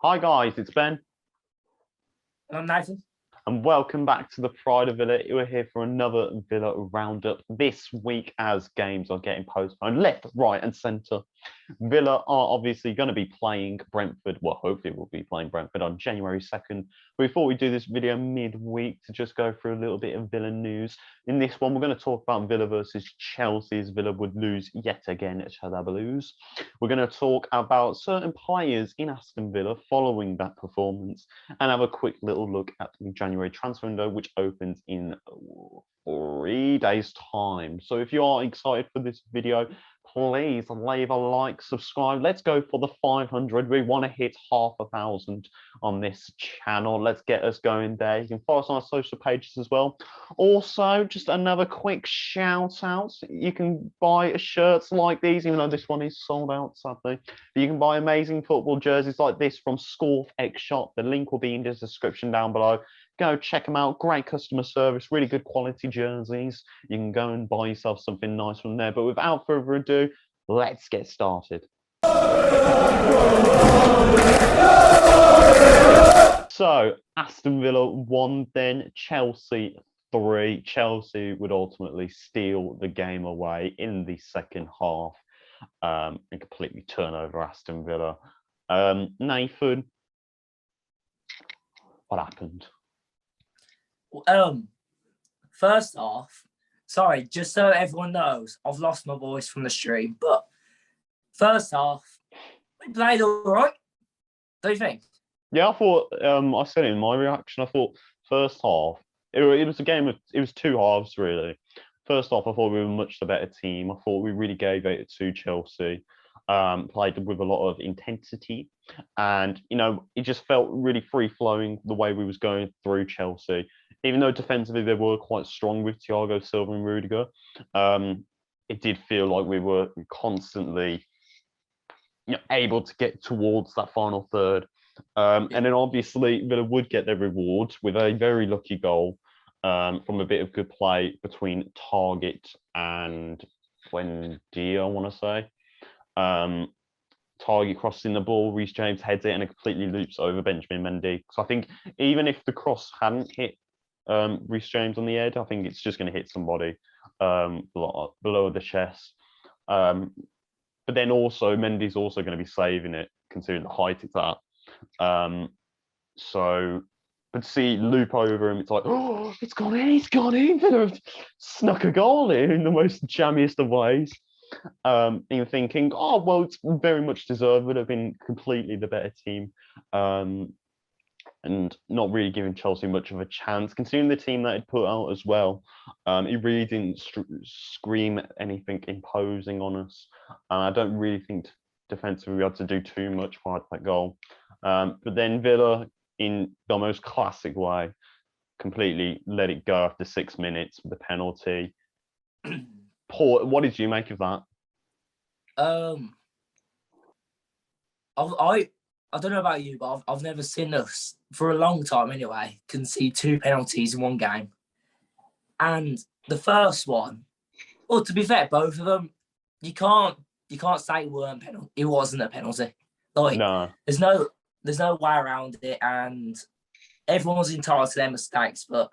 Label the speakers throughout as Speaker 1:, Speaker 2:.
Speaker 1: Hi guys, it's Ben,
Speaker 2: I'm Nathan.
Speaker 1: and welcome back to the Pride of Villa. We're here for another Villa Roundup this week as games are getting postponed left, right, and centre. Villa are obviously going to be playing Brentford. Well, hopefully we'll be playing Brentford on January 2nd. But before we do this video midweek to just go through a little bit of Villa news. In this one, we're going to talk about Villa versus Chelsea as Villa would lose yet again at Blues. We're going to talk about certain players in Aston Villa following that performance and have a quick little look at the January transfer window, which opens in 3 days' time. So if you are excited for this video, please leave a like, subscribe. Let's go for the 500. We want to hit 500 on this channel. Let's get us going there. You can follow us on our social pages as well. Also, just another quick shout out. You can buy shirts like these, even though this one is sold out, sadly. But you can buy amazing football jerseys like this from Scorf X Shop. The link will be in the description down below. Go check them out. Great customer service, really good quality jerseys. You can go and buy yourself something nice from there. But without further ado, let's get started. So, Aston Villa 1 then, Chelsea 3. Chelsea would ultimately steal the game away in the second half and completely turn over Aston Villa. Nathan, what happened?
Speaker 2: First off, sorry, just so everyone knows, I've lost my voice from the stream. But first half, we played all right. Don't you think?
Speaker 1: Yeah, I thought. I said it in my reaction. I thought first half. It was a game of. It was two halves really. First half, I thought we were much the better team. I thought we really gave it to Chelsea. Played with a lot of intensity, and it just felt really free flowing the way we was going through Chelsea. Even though defensively they were quite strong with Thiago Silva and Rudiger, it did feel like we were constantly able to get towards that final third. And then obviously Villa would get their reward with a very lucky goal from a bit of good play between Target and Wendy, I want to say. Target crossing the ball, Reece James heads it and it completely loops over Benjamin Mendy. So I think even if the cross hadn't hit Reece James on the head, I think it's just going to hit somebody below the chest. But then also Mendy's also going to be saving it, considering the height it's at. But to see loop over him, it's like, oh, it's gone in, he's gone in. They've snuck a goal in the most jammiest of ways. And you're thinking, oh, well, it's very much deserved. Would have been completely the better team. And not really giving Chelsea much of a chance, considering the team that it put out as well. It really didn't scream anything imposing on us. I don't really think defensively we had to do too much prior to that goal. But then Villa, in the most classic way, completely let it go after 6 minutes with the penalty. Paul, what did you make of that?
Speaker 2: I don't know about you, but I've never seen us, for a long time anyway, concede 2 penalties in one game. And the first one, well, to be fair, both of them, you can't say it wasn't a penalty. Like,
Speaker 1: No.
Speaker 2: there's no way around it, and everyone's entitled to their mistakes, but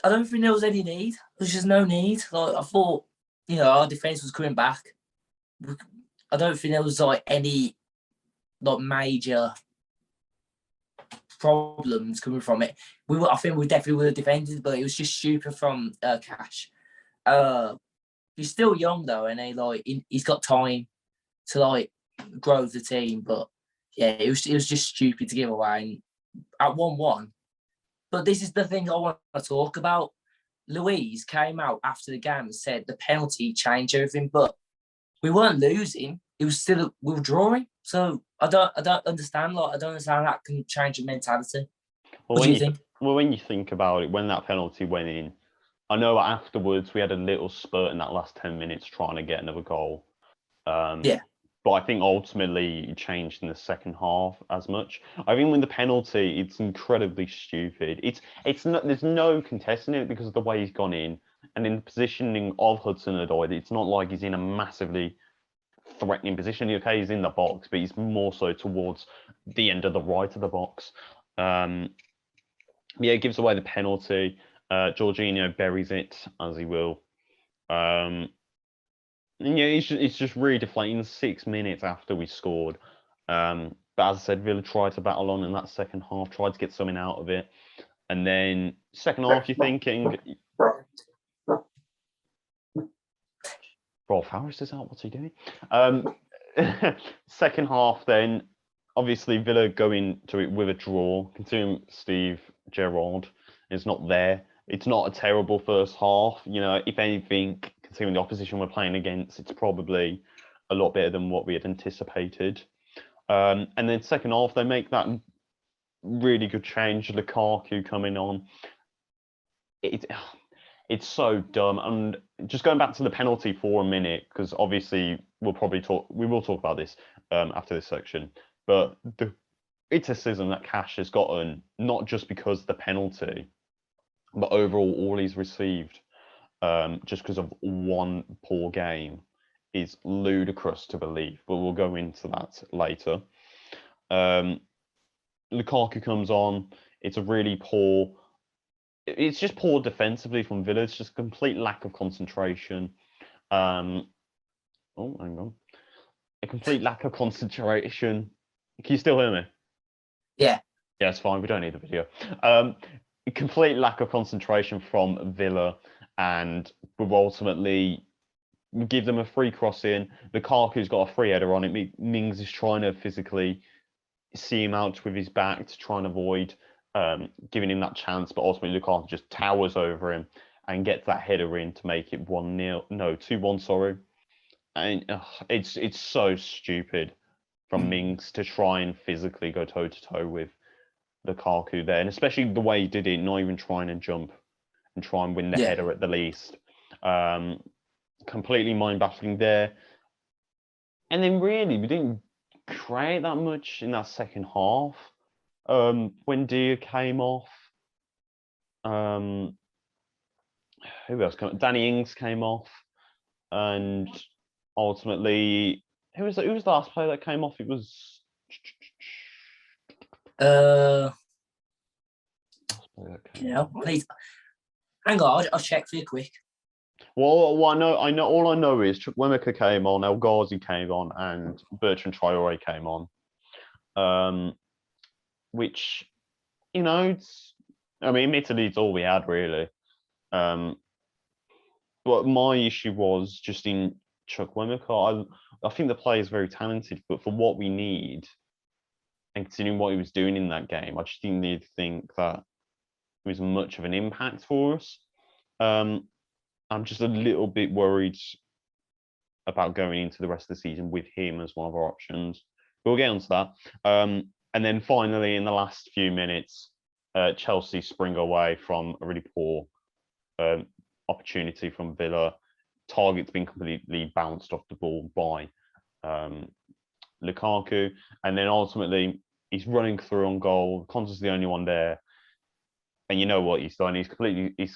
Speaker 2: I don't think there was any need. There's just no need. Like, I thought, our defence was coming back. I don't think there was any major problems coming from it. I think we definitely would have defended, but it was just stupid from Cash. He's still young though, and he's got time to grow the team. But yeah, it was just stupid to give away at 1-1. But this is the thing I want to talk about. Louise came out after the game and said the penalty changed everything, but we weren't losing. It was still we were drawing. So I don't understand. I don't understand how that can change your mentality. What do you think?
Speaker 1: Well, when you think about it, when that penalty went in, I know afterwards we had a little spurt in that last 10 minutes trying to get another goal.
Speaker 2: Yeah.
Speaker 1: But I think ultimately it changed in the second half as much. I think with the penalty, it's incredibly stupid. It's not, there's no contesting it because of the way he's gone in, and in the positioning of Hudson-Odoi, it's not like he's in a massively threatening position. Okay, he's in the box, but he's more so towards the end of the right of the box. Yeah, it gives away the penalty. Jorginho buries it as he will. Yeah, it's just really deflating 6 minutes after we scored. But as I said, Villa tried to battle on in that second half, tried to get something out of it. And then second half, you're thinking, Rolf Harris is out, what's he doing? Second half, then, obviously Villa go into it with a draw, considering Steve Gerrard is not there. It's not a terrible first half. You know, if anything, considering the opposition we're playing against, it's probably a lot better than what we had anticipated. And then second half, they make that really good change. Lukaku coming on. It's so dumb. And just going back to the penalty for a minute, because obviously we will talk about this after this section. But the criticism that Cash has gotten, not just because of the penalty, but overall all he's received, just because of one poor game, is ludicrous to believe. But we'll go into that later. Lukaku comes on. It's a really poor. It's just poor defensively from Villa. It's just complete lack of concentration. Oh, hang on. A complete lack of concentration. Can you still hear me?
Speaker 2: Yeah.
Speaker 1: Yeah, it's fine. We don't need the video. A complete lack of concentration from Villa, and will ultimately give them a free cross in. Lukaku's got a free header on it. Mings is trying to physically see him out with his back to try and avoid giving him that chance, but ultimately Lukaku just towers over him and gets that header in to make it 1-0. No, 2-1, sorry. And it's so stupid from Mings to try and physically go toe-to-toe with Lukaku there. And especially the way he did it, not even trying to jump and try and win the header at the least. Completely mind-baffling there. And then really, we didn't create that much in that second half. When Dia came off, who else came? Danny Ings came off, and ultimately, who was the last player that came off? It was.
Speaker 2: Please. Hang on, I'll check for you quick.
Speaker 1: Well, I know. All I know is Chukwuemeka came on, El Ghazi came on, and Bertrand Traore came on. Which, you know, admittedly, it's all we had really. But my issue was just in Chukwuemeka. I think the player is very talented, but for what we need, and considering what he was doing in that game, I just didn't think that it was much of an impact for us. I'm just a little bit worried about going into the rest of the season with him as one of our options. We'll get onto that. And then finally, in the last few minutes, Chelsea spring away from a really poor opportunity from Villa. Target's been completely bounced off the ball by Lukaku. And then ultimately, he's running through on goal. Konsa's the only one there. And you know what he's done? He's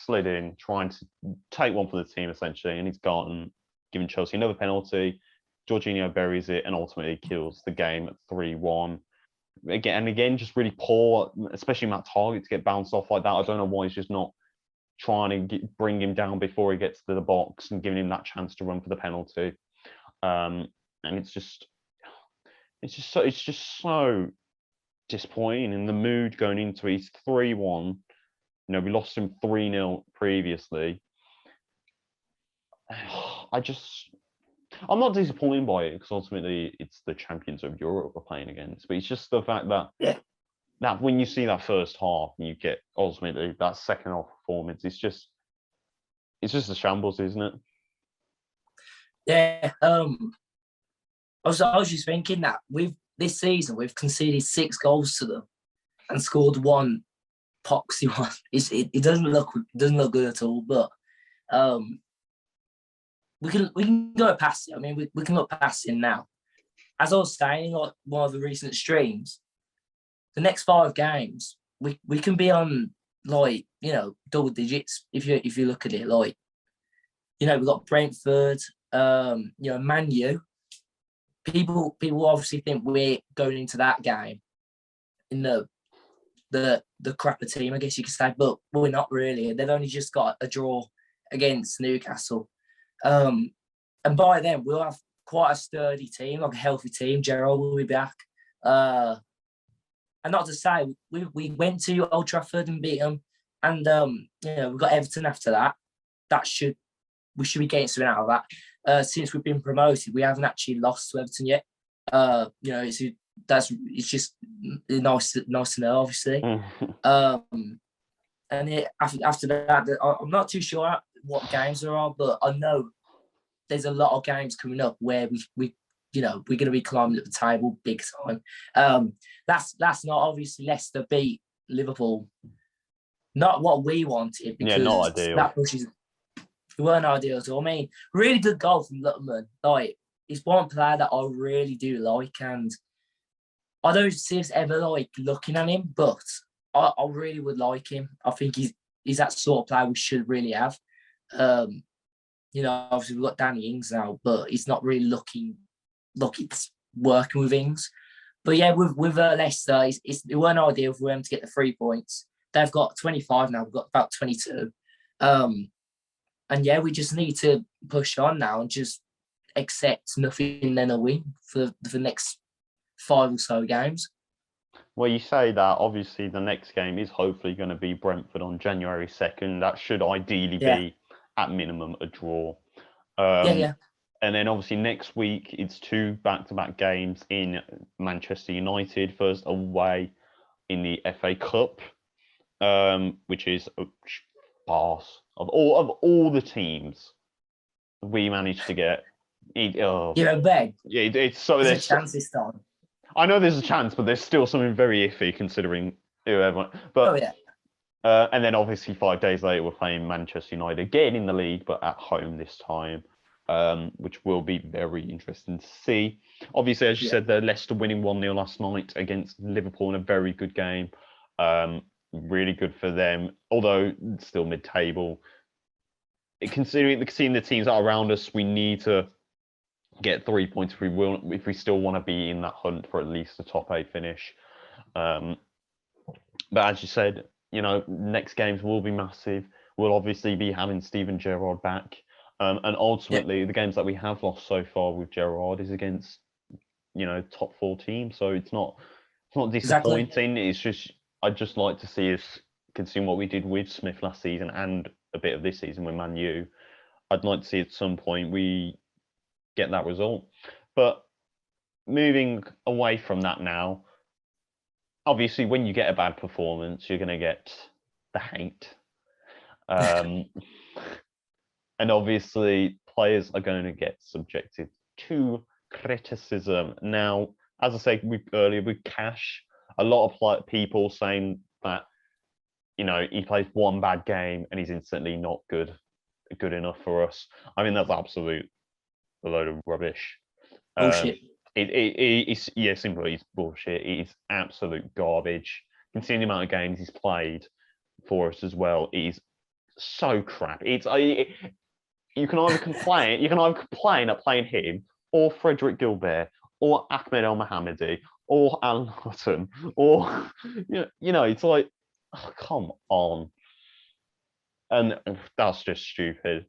Speaker 1: slid in, trying to take one for the team, essentially. And he's gotten, giving Chelsea another penalty. Jorginho buries it and ultimately kills the game at 3-1. Again, just really poor, especially Matt Target to get bounced off like that. I don't know why he's just not trying to bring him down before he gets to the box and giving him that chance to run for the penalty. And it's just so disappointing in the mood going into it. He's 3-1. You know, we lost him 3-0 previously. I'm not disappointed by it because ultimately it's the champions of Europe we're playing against. But it's just the fact that that when you see that first half and you get ultimately that second half performance, it's just a shambles, isn't it?
Speaker 2: Yeah. I was just thinking that this season we've conceded 6 goals to them and scored one poxy one. It doesn't look good at all. But we can go past it. I mean, we can look past it now. As I was saying, like one of the recent streams, the next 5 games we can be on like, you know, double digits if you look at it. Like, you know, we've got Brentford, you know, Man U, people obviously think we're going into that game in the crapper team, I guess you could say, but we're not really. They've only just got a draw against Newcastle. And by then, we'll have quite a sturdy team, like a healthy team. Gerald will be back. And not to say, we went to Old Trafford and beat them. And, we've got Everton after that. We should be getting something out of that. Since we've been promoted, we haven't actually lost to Everton yet. It's just nice to know, obviously. And after that, I'm not too sure what games there are, but I know there's a lot of games coming up where we're going to be climbing up the table big time. That's not obviously Leicester beat Liverpool. Not what we wanted, because
Speaker 1: not ideal.
Speaker 2: That pushes. It weren't ideal at all. I mean, really good goal from Lutman. Like, he's one player that I really do like, and I don't see us ever looking at him, but I really would like him. I think he's that sort of player we should really have. Obviously we've got Danny Ings now, but he's not really looking working with Ings. But yeah, with Leicester, it weren't ideal for them to get the 3 points. They've got 25 now. We've got about 22. And yeah, we just need to push on now and just accept nothing, then a win for the next 5 or so games.
Speaker 1: Well, you say that. Obviously, the next game is hopefully going to be Brentford on January 2nd. That should ideally be, at minimum, a draw.
Speaker 2: Yeah.
Speaker 1: And then obviously next week, it's 2 back-to-back games in Manchester United. First away in the FA Cup, which is a farce. Of all the teams we managed to get.
Speaker 2: Ben.
Speaker 1: It's so
Speaker 2: there's a chance this time.
Speaker 1: I know there's a chance, but there's still something very iffy considering whoever. But and then obviously 5 days later we're playing Manchester United again in the league, but at home this time, which will be very interesting to see. Obviously, as you said, the Leicester winning 1-0 last night against Liverpool in a very good game. Really good for them, although still mid-table. Considering seeing the teams that are around us, we need to get 3 points if we still want to be in that hunt for at least a top 8 finish. But as you said, next games will be massive. We'll obviously be having Steven Gerrard back, and ultimately the games that we have lost so far with Gerrard is against top 4 teams. So it's not disappointing. Exactly. It's just I'd just like to see us, considering what we did with Smith last season and a bit of this season with Man U, I'd like to see at some point we get that result. But moving away from that now, obviously when you get a bad performance, you're going to get the hate. And obviously players are going to get subjected to criticism. Now, as I said earlier with Cash, a lot of people saying that, he plays one bad game and he's instantly not good enough for us. I mean, that's absolute a load of rubbish.
Speaker 2: Bullshit.
Speaker 1: It's simply it's bullshit. It's absolute garbage. Considering the amount of games he's played for us as well, he's so crap. You can either complain at playing him, or Frederick Gilbert, or Ahmed El Mohammedi, or Alan Hutton, or it's like, oh, come on. And that's just stupid.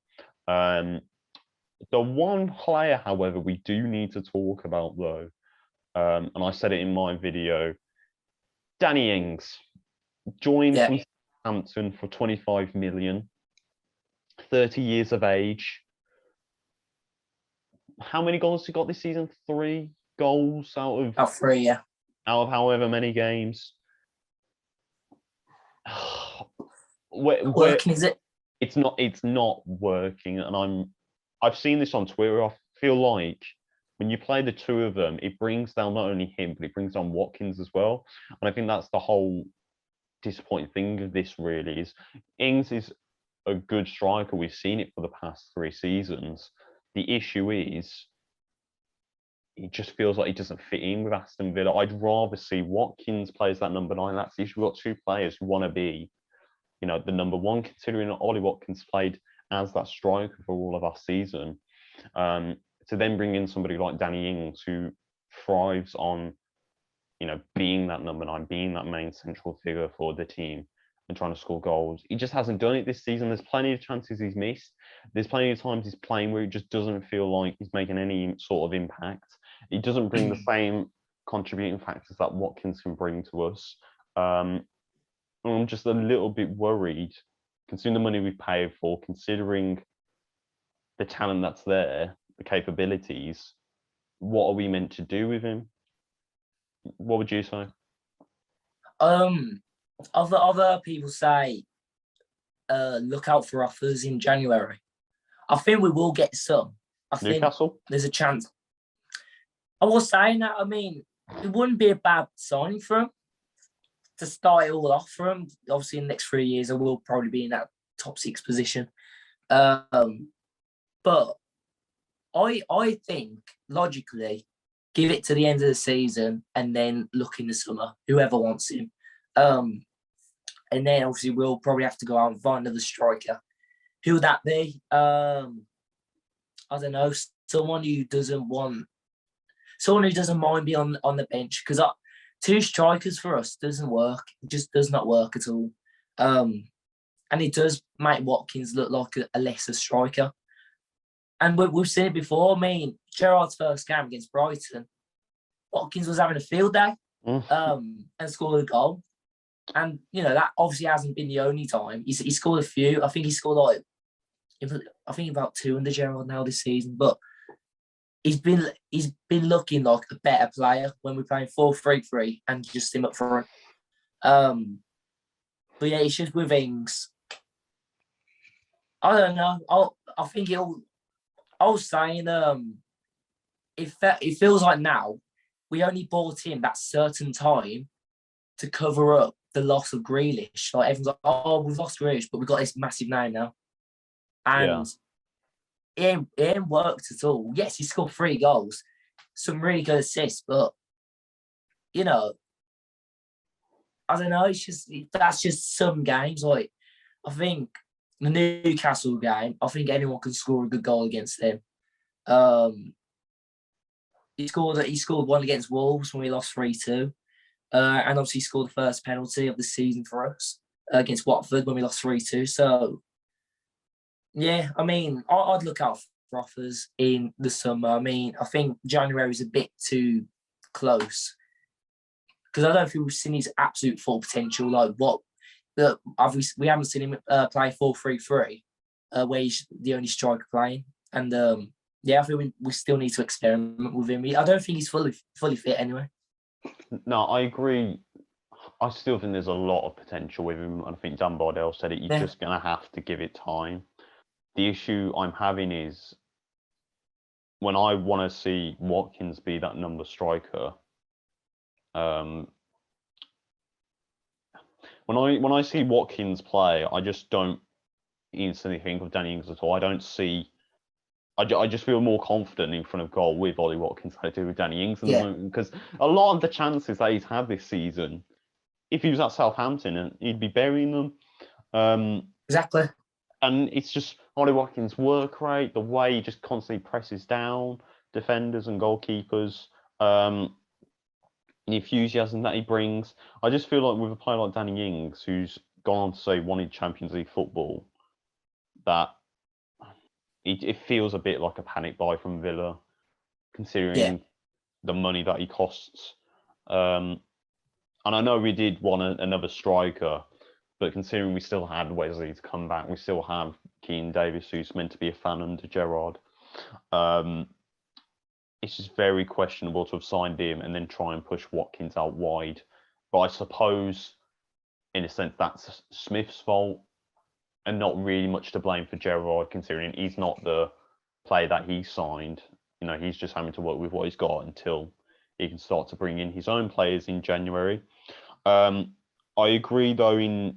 Speaker 1: The one player, however, we do need to talk about, though, and I said it in my video, Danny Ings joined from Southampton for 25 million, 30 years of age. How many goals he got this season? 3 goals out of
Speaker 2: 3, yeah.
Speaker 1: Out of however many games.
Speaker 2: Working, is it?
Speaker 1: It's not working, and I've seen this on Twitter. I feel like when you play the two of them, it brings down not only him, but it brings down Watkins as well. And I think that's the whole disappointing thing of this, really, is Ings is a good striker. We've seen it for the past 3 seasons. The issue is it just feels like he doesn't fit in with Aston Villa. I'd rather see Watkins plays that number 9. That's the issue. We've got 2 players who want to be, the number 1, considering Ollie Watkins played as that striker for all of our season. to then bring in somebody like Danny Ings who thrives on, being that number 9, being that main central figure for the team and trying to score goals. He just hasn't done it this season. There's plenty of chances he's missed. There's plenty of times he's playing where it just doesn't feel like he's making any sort of impact. He doesn't bring the same contributing factors that Watkins can bring to us. I'm just a little bit worried, considering the money we've paid for, considering the talent that's there, the capabilities. What are we meant to do with him? What would you say?
Speaker 2: Other people say, look out for offers in January. I think we will get some. I
Speaker 1: Newcastle?
Speaker 2: think there's a chance. I was saying that. I mean, it wouldn't be a bad signing for him to start it all off for him. Obviously, in the next 3 years, I will probably be in that top 6 position. But I think logically, give it to the end of the season and then look in the summer, whoever wants him. And then obviously we'll probably have to go out and find another striker. Who would that be? I don't know. Someone who doesn't mind being on the bench, because 2 strikers for us doesn't work. It just does not work at all. And it does make Watkins look like a lesser striker. And we've seen it before. I mean, Gerrard's first game against Brighton, Watkins was having a field day and scored a goal. And, that obviously hasn't been the only time. He scored a few. I think he scored about 2 under Gerrard now this season. But he's been looking like a better player when we're playing 4-3-3 and just him up front. But yeah, it's just with Ings. I don't know. I was saying, it feels like now we only bought in that certain time to cover up the loss of Grealish. Like everyone's like, oh, we've lost Grealish, but we've got this massive name now. And it ain't worked at all. Yes, he scored 3 goals, some really good assists, but, I don't know. That's just some games. Like, I think the Newcastle game, I think anyone can score a good goal against them. He scored one against Wolves when we lost 3-2. And obviously scored the first penalty of the season for us against Watford when we lost 3-2. So, yeah, I mean, I'd look out for offers in the summer. I mean, I think January is a bit too close because I don't think we've seen his absolute full potential. Like we haven't seen him play 4-3-3, where he's the only striker playing. And I think we still need to experiment with him. I don't think he's fully fit anyway.
Speaker 1: No, I agree. I still think there's a lot of potential with him. And I think Dan Bardell said it. You're just going to have to give it time. The issue I'm having is when I want to see Watkins be that number striker. When I see Watkins play, I just don't instantly think of Danny Ings at all. I just feel more confident in front of goal with Ollie Watkins than I do with Danny Ings at the moment, because a lot of the chances that he's had this season, if he was at Southampton, he'd be burying them.
Speaker 2: Exactly.
Speaker 1: And it's just Ollie Watkins' work rate, the way he just constantly presses down defenders and goalkeepers, the enthusiasm that he brings. I just feel like with a player like Danny Ings, who's gone on to say wanted Champions League football, that it feels a bit like a panic buy from Villa, considering the money that he costs. And I know we did want another striker, but considering we still had Wesley to come back, we still have Keane Davis, who's meant to be a fan under Gerrard. It's just very questionable to have signed him and then try and push Watkins out wide. But I suppose, in a sense, that's Smith's fault, and not really much to blame for Gerrard, considering he's not the player that he signed. He's just having to work with what he's got until he can start to bring in his own players in January. I agree, though,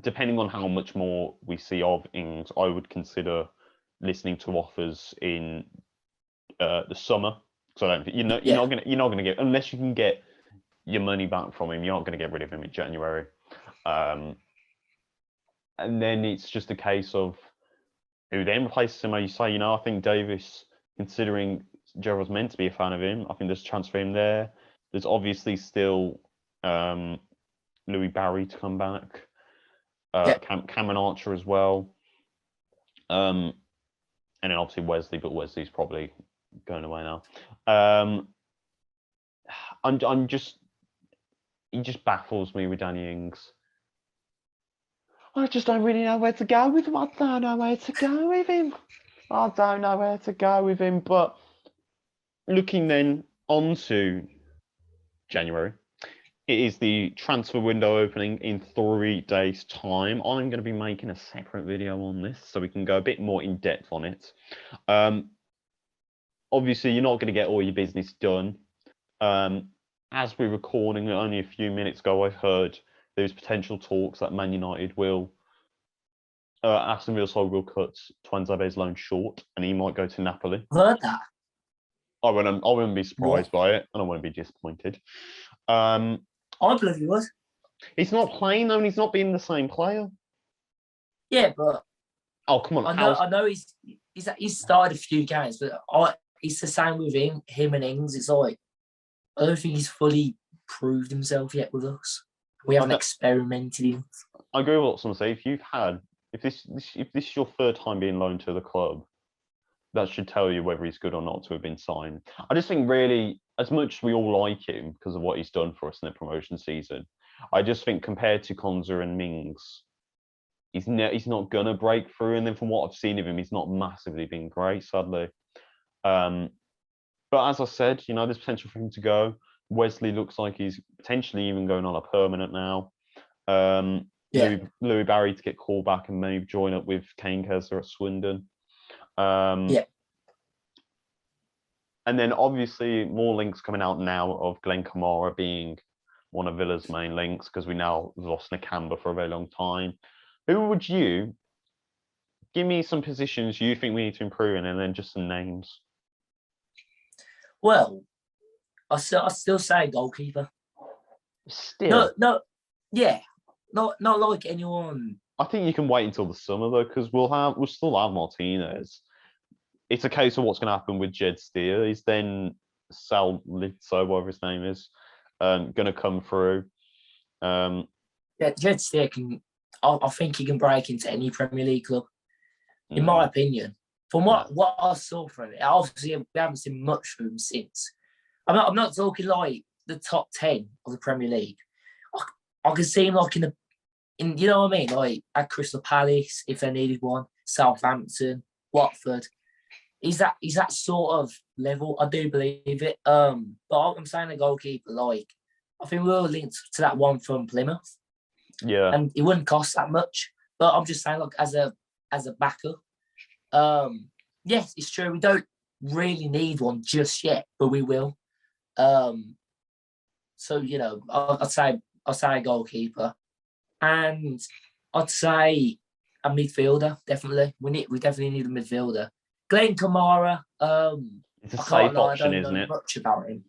Speaker 1: depending on how much more we see of Ings, I would consider listening to offers in the summer. So I don't think you're not gonna get, unless you can get your money back from him, you're not gonna get rid of him in January. And then it's just a case of who then replaces him. You say, I think Davis considering Gerrard's meant to be a fan of him. I think there's a chance for him there. There's obviously still Louis Barry to come back, Cameron Archer as well, and then obviously Wesley, but Wesley's probably going away now. I'm just, he just baffles me with Danny Ings. I just don't really know where to go with him. I don't know where to go with him. But looking then onto January, it is the transfer window opening in 3 days' time. I'm going to be making a separate video on this so we can go a bit more in depth on it. Obviously, you're not going to get all your business done. As we're recording, only a few minutes ago, I've heard there's potential talks that Man United will, Aston Villa will cut Tuanzebe's loan short, and he might go to Napoli.
Speaker 2: I've heard that.
Speaker 1: I wouldn't be surprised by it, and I won't be disappointed.
Speaker 2: I believe he was.
Speaker 1: He's not playing though, and he's not being the same player.
Speaker 2: Yeah, but
Speaker 1: come on.
Speaker 2: I know he's started a few games, but it's the same with him and Ings. It's like I don't think he's fully proved himself yet with us. We haven't experimented him.
Speaker 1: I agree with what someone say. If this is your third time being loaned to the club, that should tell you whether he's good or not to have been signed. I just think really, as much as we all like him because of what he's done for us in the promotion season, I just think compared to Konza and Mings, he's not gonna break through. And then from what I've seen of him, he's not massively been great, sadly. But as I said, there's potential for him to go. Wesley looks like he's potentially even going on a permanent now. Louis Barry to get called back and maybe join up with Kane Kessler at Swindon. And then obviously more links coming out now of Glenn Kamara being one of Villa's main links because we now lost Nakamba for a very long time. Who would you give me some positions you think we need to improve in, and then just some names?
Speaker 2: Well, I still say goalkeeper.
Speaker 1: Still,
Speaker 2: not like anyone.
Speaker 1: I think you can wait until the summer though, because we'll still have Martinez. It's a case of what's going to happen with Jed Steer. Is then Sal Lidso, whatever his name is, going to come through.
Speaker 2: Jed Steer can. I think he can break into any Premier League club, in my opinion. From what I saw from it, obviously we haven't seen much from him since. I'm not talking like the top 10 of the Premier League. I can see him like in you know what I mean, like at Crystal Palace if they needed one, Southampton, Watford. He's that sort of level. I do believe it. But I'm saying a goalkeeper. Like I think we were linked to that one from Plymouth.
Speaker 1: Yeah,
Speaker 2: and it wouldn't cost that much. But I'm just saying, like as a backup. Yes, it's true. We don't really need one just yet, but we will. So I'd say a goalkeeper, and I'd say a midfielder. Definitely, we definitely need a midfielder. Glenn Kamara.
Speaker 1: it's a safe option, isn't it?
Speaker 2: I don't know much about him,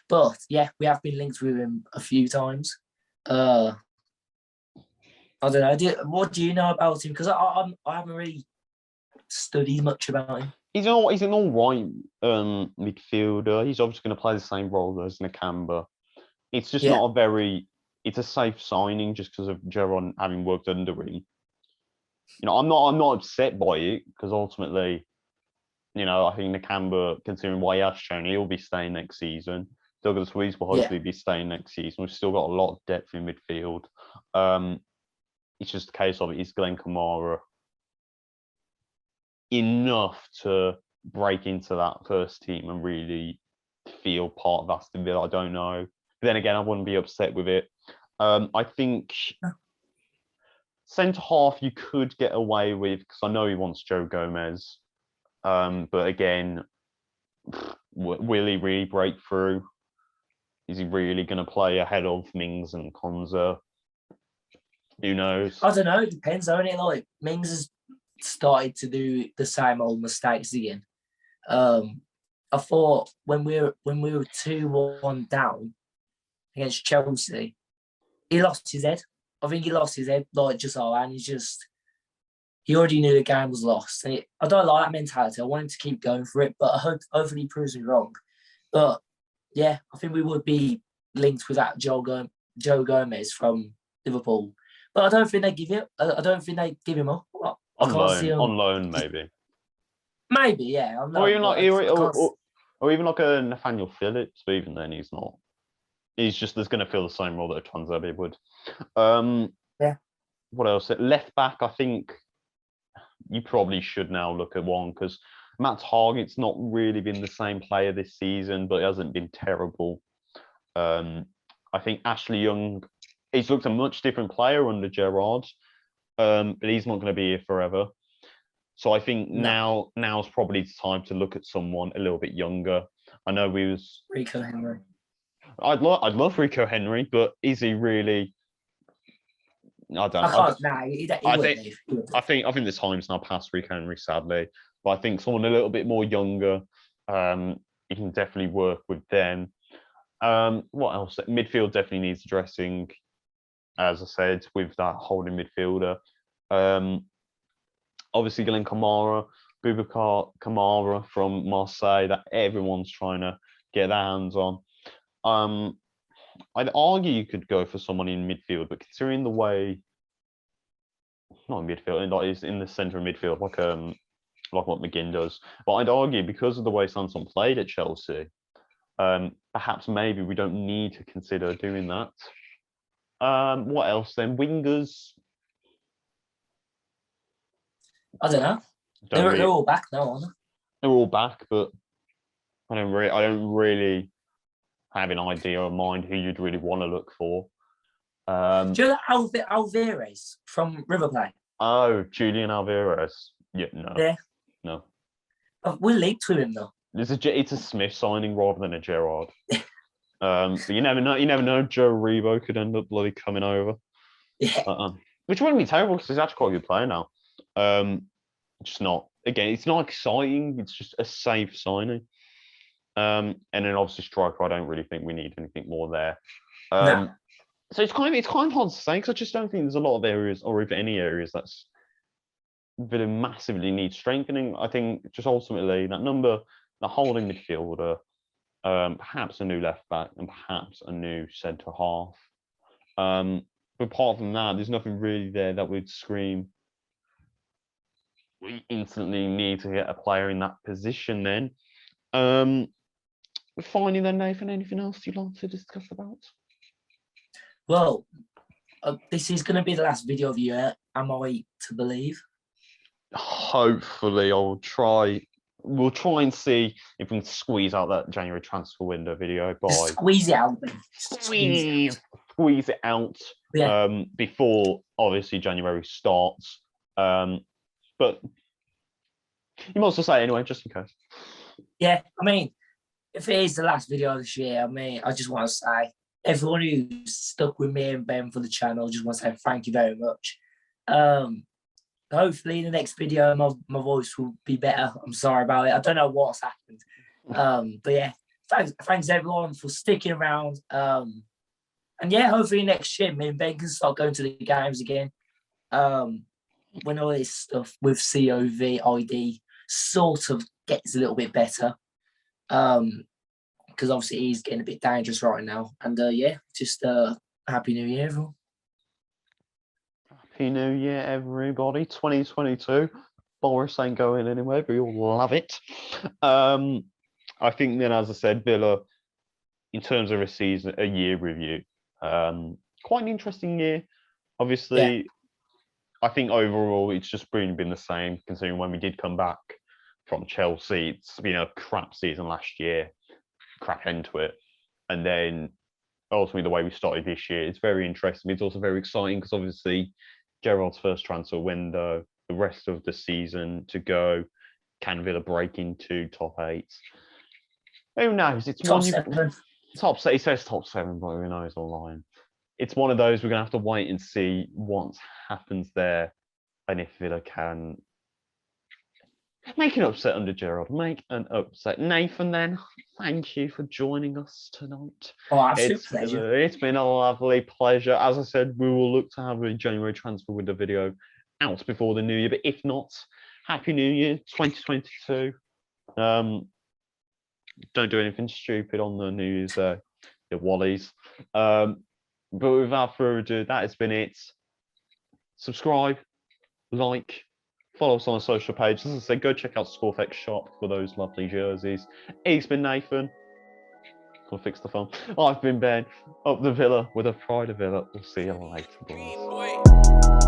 Speaker 2: but yeah, we have been linked with him a few times. I don't know. What do you know about him? Because I haven't really studied much about him.
Speaker 1: He's an all right midfielder. He's obviously going to play the same role as Nakamba. It's just not a very. It's a safe signing just because of Gerrard having worked under him. I'm not upset by it because ultimately, I think Nakamba, considering what he has shown, he'll be staying next season. Douglas Luiz will hopefully be staying next season. We've still got a lot of depth in midfield. It's just a case of is Glenn Kamara enough to break into that first team and really feel part of Aston Villa? I don't know. But then again, I wouldn't be upset with it. I think centre half you could get away with because I know he wants Joe Gomez. But again, will he really break through? Is he really going to play ahead of Mings and Konza? Who knows?
Speaker 2: I don't know. It depends, don't it? Like Mings has started to do the same old mistakes again. I thought when we were 2-1 down against Chelsea, he lost his head. I think he lost his head like just and he's just he already knew the game was lost. And I don't like that mentality. I want him to keep going for it, but hopefully he proves me wrong. But yeah, I think we would be linked with that Joe Gomez from Liverpool. But I don't think they give it. I don't think they give him up. I can't see him.
Speaker 1: On loan, maybe.
Speaker 2: Maybe, yeah. I'm not.
Speaker 1: Or even or even like a Nathaniel Phillips. But even then, he's not. He's just going to fill the same role that a Twanzebe would.
Speaker 2: Yeah.
Speaker 1: What else? Left back, I think you probably should now look at one because Matt Targett's not really been the same player this season, but he hasn't been terrible. I think Ashley Young, he's looked a much different player under Gerrard, but he's not going to be here forever. So I think now's probably the time to look at someone a little bit younger. I know
Speaker 2: Rico Henry.
Speaker 1: I'd love Rico Henry, but is he really? I don't know. I think the time's now past Rico Henry, sadly. But I think someone a little bit more younger, you can definitely work with them. What else? Midfield definitely needs addressing, as I said, with that holding midfielder. Obviously, Glenn Kamara, Boubacar Kamara from Marseille, that everyone's trying to get their hands on. I'd argue you could go for someone in midfield, but considering the way, not in midfield, like is in the centre of midfield, like what McGinn does. But I'd argue because of the way Sanson played at Chelsea, perhaps maybe we don't need to consider doing that. What else then? Wingers.
Speaker 2: I don't know. They're all back now, aren't they?
Speaker 1: They're all back, but I don't really have an idea of mind who you'd really want to look for.
Speaker 2: Do you know Alvarez from River Plate?
Speaker 1: Oh, Julian Alvarez. Yeah, no.
Speaker 2: Yeah.
Speaker 1: No.
Speaker 2: We're linked with him though.
Speaker 1: It's a Smith signing rather than a Gerrard. But you never know. You never know. Joe Rebo could end up bloody coming over.
Speaker 2: Yeah.
Speaker 1: Which wouldn't be terrible because he's actually quite a good player now. Just not. Again, it's not exciting. It's just a safe signing. And then obviously striker. I don't really think we need anything more there.
Speaker 2: No.
Speaker 1: So it's kind of hard to say because I just don't think there's a lot of areas, or if any areas, that's Villa massively needs strengthening. I think just ultimately the holding midfielder, perhaps a new left back, and perhaps a new centre half. But apart from that, there's nothing really there that would scream we instantly need to get a player in that position. Then, finally, then Nathan, anything else you'd like to discuss about?
Speaker 2: Well, this is going to be the last video of the year. Am I to believe?
Speaker 1: Hopefully, I'll try. We'll try and see if we can squeeze out that January transfer window video by
Speaker 2: squeeze it out.
Speaker 1: Squeeze it out.
Speaker 2: Yeah.
Speaker 1: Before obviously January starts. But you might as well say it anyway, just in case.
Speaker 2: Yeah, I mean, if it is the last video of this year, I mean, I just want to say, everyone who's stuck with me and Ben for the channel, just want to say thank you very much. Hopefully in the next video, my voice will be better. I'm sorry about it. I don't know what's happened. But yeah, thanks everyone for sticking around. And yeah, hopefully next year, me and Ben can start going to the games again. When all this stuff with COVID sort of gets a little bit better. Because obviously he's getting a bit dangerous right now. And yeah, just Happy New Year, everyone.
Speaker 1: Happy New Year, everybody. 2022. Boris ain't going anywhere, but you'll love it. I think then, as I said, Villa, in terms of a year review, quite an interesting year. Obviously, yeah. I think overall it's just been the same, considering when we did come back from Chelsea, it's been a crap season last year, crap end to it. And then ultimately the way we started this year, it's very interesting. It's also very exciting because obviously Gerrard's first transfer window, the rest of the season to go. Can Villa break into top 8? Who knows? It's
Speaker 2: top 7.
Speaker 1: It says top 7, but who knows? All lying. It's one of those we're going to have to wait and see what happens there, and if Villa can make an upset under Gerrard. Make an upset. Nathan, then, thank you for joining us tonight.
Speaker 2: Oh, absolute pleasure.
Speaker 1: It's been a lovely pleasure. As I said, we will look to have a January transfer window video out before the new year. But if not, Happy New Year 2022. Don't do anything stupid on the New Year's Day, your wallies. But without further ado, that has been it. Subscribe, like, follow us on our social pages. As I said, go check out Scorefx Shop for those lovely jerseys. He's been Nathan. I'll fix the phone. I've been Ben, up the Villa with a pride of Villa. We'll see you later, boys.